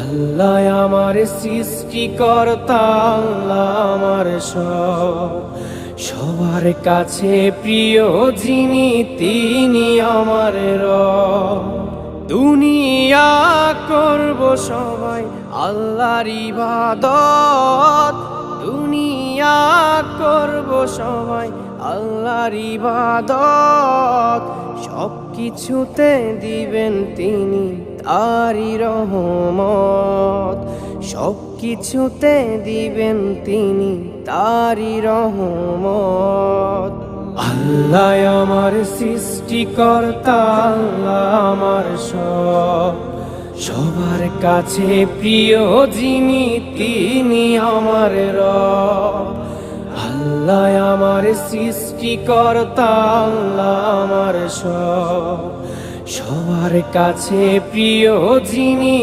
আল্লাহ আমার সৃষ্টিকর্তা, আল্লাহ আমার সবার কাছে প্রিয় যিনি, তিনি আমার রব। দুনিয়া করব সবাই আল্লাহর ইবাদত, দুনিয়া করব সবাই আল্লাহর ইবাদত। সব কিছুতে দিবেন তিনি তারি রহমত, সব কিছুতে দিবেন তিনি তারি রহমত। আল্লাহ আমার সৃষ্টিকর্তা, আল্লাহ আমার সবার কাছে প্রিয় যিনি, তিনি আমার রব। আল্লাহ আমার সৃষ্টিকর্তা, আল্লাহ আমার সবার কাছে প্রিয় যিনি,